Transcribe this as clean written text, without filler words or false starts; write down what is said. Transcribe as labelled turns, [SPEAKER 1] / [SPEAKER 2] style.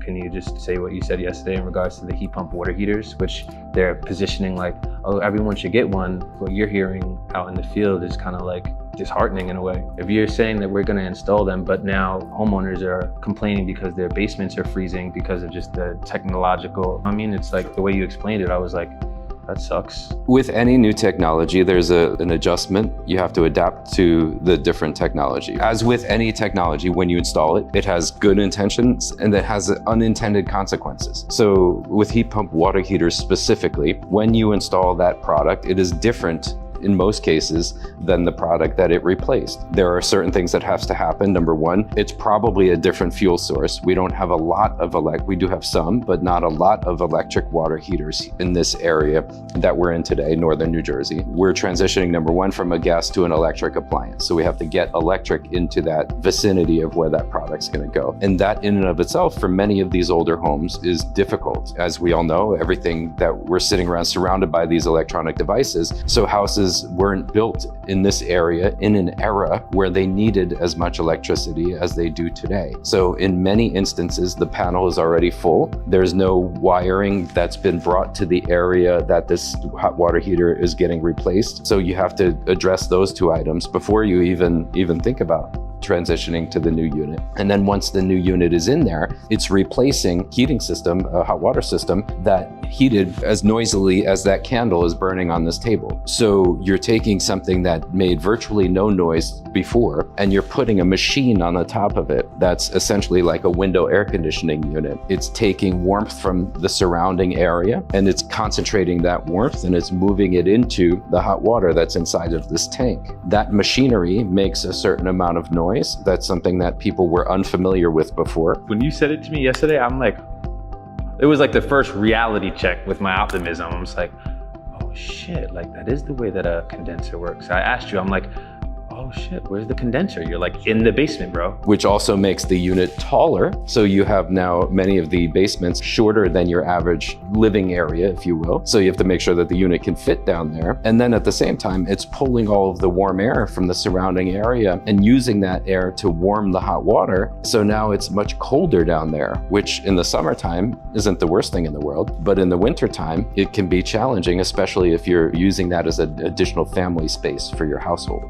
[SPEAKER 1] can you just say what you said yesterday in regards to the heat pump water heaters, which they're positioning like, oh, everyone should get one. What you're hearing out in the field is kind of like disheartening in a way. If you're saying that we're going to install them, but now homeowners are complaining because their basements are freezing because of just the technological, I mean, it's like the way you explained it, I was like, that sucks.
[SPEAKER 2] With any new technology, there's an adjustment. You have to adapt to the different technology. As with any technology, when you install it, it has good intentions and it has unintended consequences. So with heat pump water heaters specifically, when you install that product, it is different in most cases than the product that it replaced. There are certain things that has to happen. Number one, it's probably a different fuel source. We don't have a lot of we do have some, but not a lot of electric water heaters in this area that we're in today, northern New Jersey. We're transitioning, number one, from a gas to an electric appliance. So we have to get electric into that vicinity of where that product's gonna go. And that in and of itself, for many of these older homes, is difficult. As we all know, everything that we're sitting around surrounded by these electronic devices. So houses weren't built in this area in an era where they needed as much electricity as they do today. So in many instances, the panel is already full. There's no wiring that's been brought to the area that this hot water heater is getting replaced. So you have to address those two items before you even think about transitioning to the new unit. And then once the new unit is in there, it's replacing heating system, a hot water system that heated as noisily as that candle is burning on this table. So you're taking something that made virtually no noise before, and you're putting a machine on the top of it that's essentially like a window air conditioning unit. It's taking warmth from the surrounding area and it's concentrating that warmth and it's moving it into the hot water that's inside of this tank. That machinery makes a certain amount of noise. That's something that people were unfamiliar with before.
[SPEAKER 1] When you said it to me yesterday, I'm like, it was like the first reality check with my optimism. I'm just like, oh shit, like that is the way that a condenser works. I asked you, I'm like, oh shit, where's the condenser? You're like, in the basement, bro.
[SPEAKER 2] Which also makes the unit taller. So you have now many of the basements shorter than your average living area, if you will. So you have to make sure that the unit can fit down there. And then at the same time, it's pulling all of the warm air from the surrounding area and using that air to warm the hot water. So now it's much colder down there, which in the summertime isn't the worst thing in the world. But in the wintertime, it can be challenging, especially if you're using that as an additional family space for your household.